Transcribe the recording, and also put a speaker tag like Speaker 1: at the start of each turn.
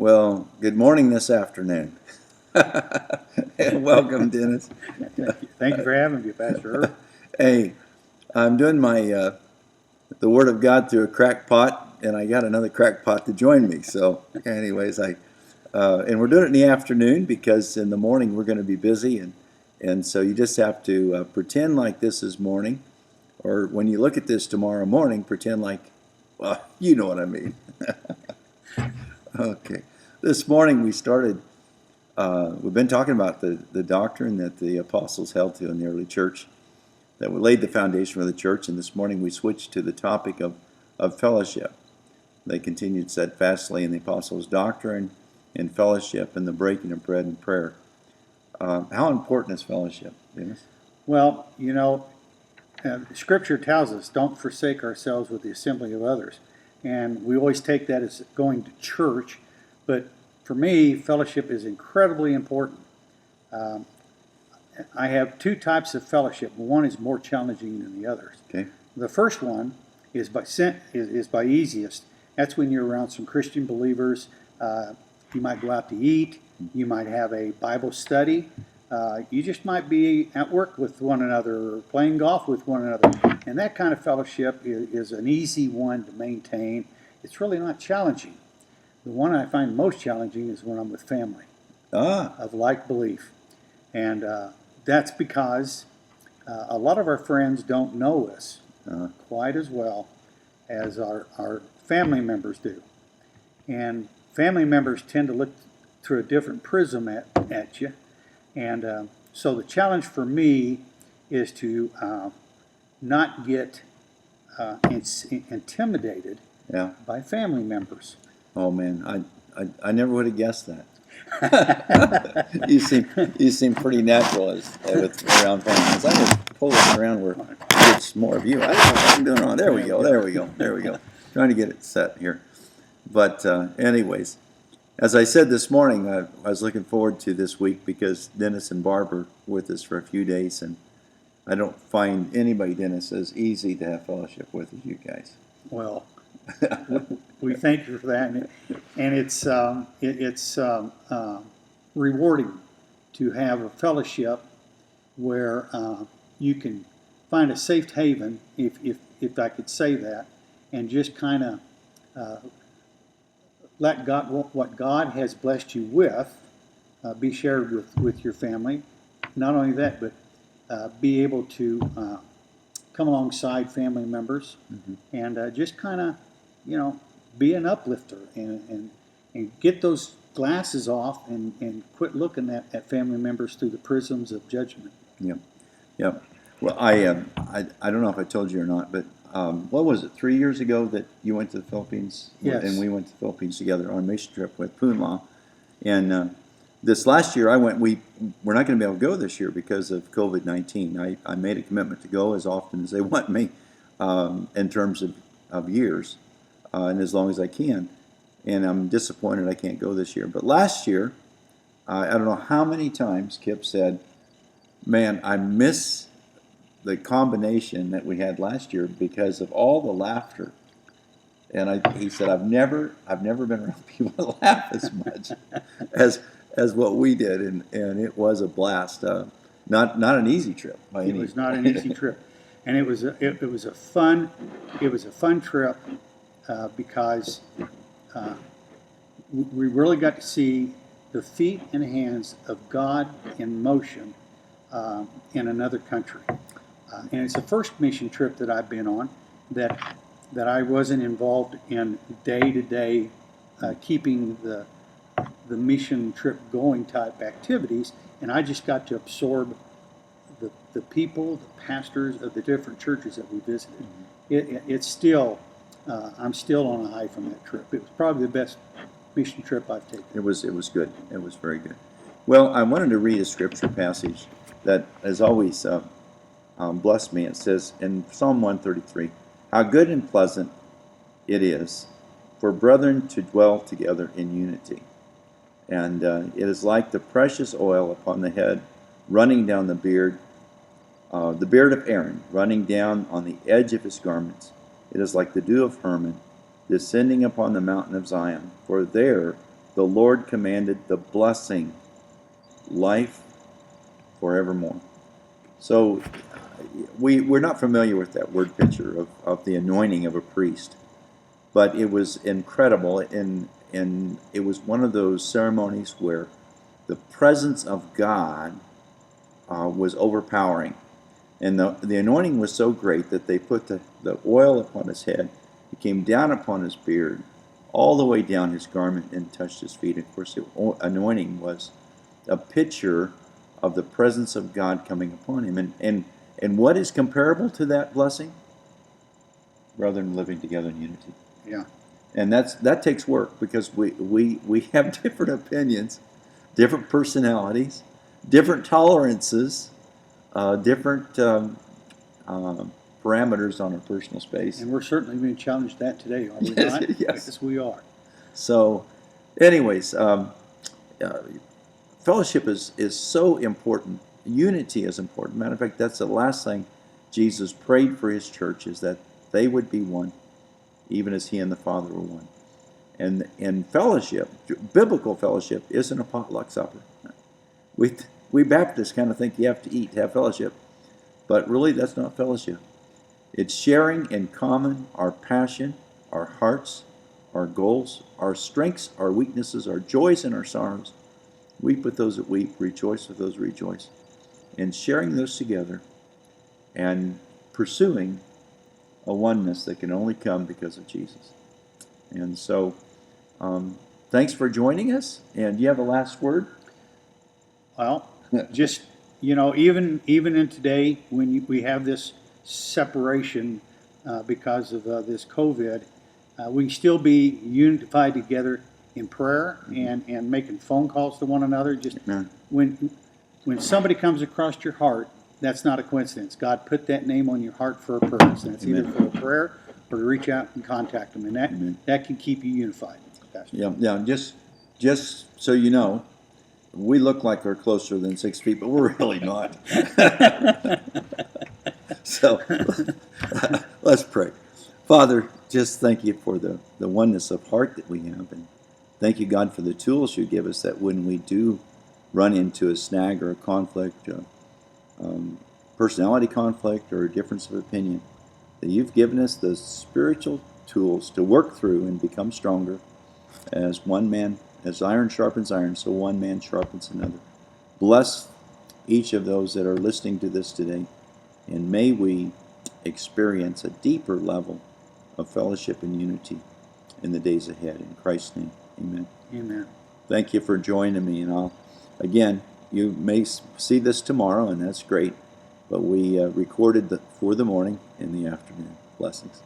Speaker 1: Well, good morning this afternoon. Welcome, Dennis.
Speaker 2: Thank you for having me, Pastor Irv.
Speaker 1: Hey, I'm doing my the Word of God through a crackpot, and I got another crackpot to join me. So, anyways, and we're doing it in the afternoon because in the morning we're going to be busy, and so you just have to pretend like this is morning, or when you look at this tomorrow morning, pretend like, well, you know what I mean. Okay. This morning we started. We've been talking about the doctrine that the apostles held to in the early church, that laid the foundation for the church, and this morning we switched to the topic of fellowship. They continued steadfastly in the apostles' doctrine and fellowship and the breaking of bread and prayer. How important is fellowship, Dennis?
Speaker 2: Well, Scripture tells us, don't forsake ourselves with the assembly of others. And we always take that as going to church, but for me, fellowship is incredibly important. I have two types of fellowship. One is more challenging than the others.
Speaker 1: Okay.
Speaker 2: The first one is by easiest. That's when you're around some Christian believers. You might go out to eat. You might have a Bible study. You just might be at work with one another or playing golf with one another. And that kind of fellowship is an easy one to maintain. It's really not challenging. The one I find most challenging is when I'm with family of like belief. And that's because a lot of our friends don't know us quite as well as our family members do. And family members tend to look through a different prism at you. And so the challenge for me is to not get intimidated by family members.
Speaker 1: Oh man, I never would have guessed that. you seem pretty natural with around families. I'm gonna pull this around where it's more of you. I don't know what I'm doing wrong. There we go. Trying to get it set here. But anyways, as I said this morning, I was looking forward to this week because Dennis and Barb are with us for a few days, and I don't find anybody, Dennis, as easy to have fellowship with as you guys.
Speaker 2: Well, we thank you for that, and it's rewarding to have a fellowship where you can find a safe haven, if I could say that, and just kind of let God, what God has blessed you with, be shared with your family. Not only that, but be able to come alongside family members and just kind of, be an uplifter and get those glasses off and quit looking at family members through the prisms of judgment.
Speaker 1: Yeah. Well, I don't know if I told you or not, but what was it, 3 years ago that you went to the Philippines?
Speaker 2: Yes.
Speaker 1: And we went to the Philippines together on a mission trip with Poonla. And this last year I went, we're not going to be able to go this year because of COVID-19. I made a commitment to go as often as they want me in terms of years and as long as I can. And I'm disappointed I can't go this year. But last year, I don't know how many times Kip said, man, I miss the combination that we had last year because of all the laughter. And he said, I've never been around people that laugh as much as what we did, and it was a blast. Not an easy trip.
Speaker 2: It was not an easy trip, and it was a fun trip because we really got to see the feet and hands of God in motion in another country. And it's the first mission trip that I've been on that I wasn't involved in day-to-day keeping the mission trip going type activities, and I just got to absorb the people, the pastors of the different churches that we visited. It's still, I'm still on a high from that trip. It was probably the best mission trip I've taken.
Speaker 1: It was good. It was very good. Well, I wanted to read a scripture passage that has always blessed me. It says in Psalm 133, how good and pleasant it is for brethren to dwell together in unity. And it is like the precious oil upon the head running down the beard of Aaron, running down on the edge of his garments. It is like the dew of Hermon descending upon the mountain of Zion. For there the the Lord commanded the blessing, life forevermore. So we're not familiar with that word picture of the anointing of a priest, but it was incredible, and it was one of those ceremonies where the presence of God was overpowering. And the anointing was so great that they put the oil upon his head. It came down upon his beard, all the way down his garment, and touched his feet. Of course, the anointing was a picture of the presence of God coming upon him. And what is comparable to that blessing? Brethren living together in unity.
Speaker 2: Yeah.
Speaker 1: And that takes work, because we have different opinions, different personalities, different tolerances, different parameters on our personal space.
Speaker 2: And we're certainly being challenged that today, are we not?
Speaker 1: Yes.
Speaker 2: Yes, we are.
Speaker 1: So, anyways, fellowship is so important. Unity is important. Matter of fact, that's the last thing Jesus prayed for his church, is that they would be one, even as he and the Father were one. And fellowship, biblical fellowship, isn't a potluck supper. We Baptists kind of think you have to eat to have fellowship, but really that's not fellowship. It's sharing in common our passion, our hearts, our goals, our strengths, our weaknesses, our joys and our sorrows. Weep with those that weep, rejoice with those that rejoice. And sharing those together and pursuing a oneness that can only come because of Jesus. And so, thanks for joining us. And do you have a last word?
Speaker 2: Well, just, even in today, when we have this separation because of this COVID, we can still be unified together in prayer and making phone calls to one another. Just
Speaker 1: Amen.
Speaker 2: When somebody comes across your heart, that's not a coincidence. God put that name on your heart for a purpose, and it's either for a prayer or to reach out and contact them, and that can keep you unified. Pastor.
Speaker 1: Yeah. Just so you know, we look like we're closer than 6 feet, but we're really not. So let's pray. Father, just thank you for the oneness of heart that we have, and thank you, God, for the tools you give us, that when we do run into a snag or a conflict, personality conflict or a difference of opinion, that you've given us the spiritual tools to work through and become stronger as one man. As iron sharpens iron, so one man sharpens another. Bless each of those that are listening to this today, and may we experience a deeper level of fellowship and unity in the days ahead. In Christ's name, amen.
Speaker 2: Amen.
Speaker 1: Thank you for joining me, and again, you may see this tomorrow, and that's great, but we recorded for the morning and the afternoon. Blessings.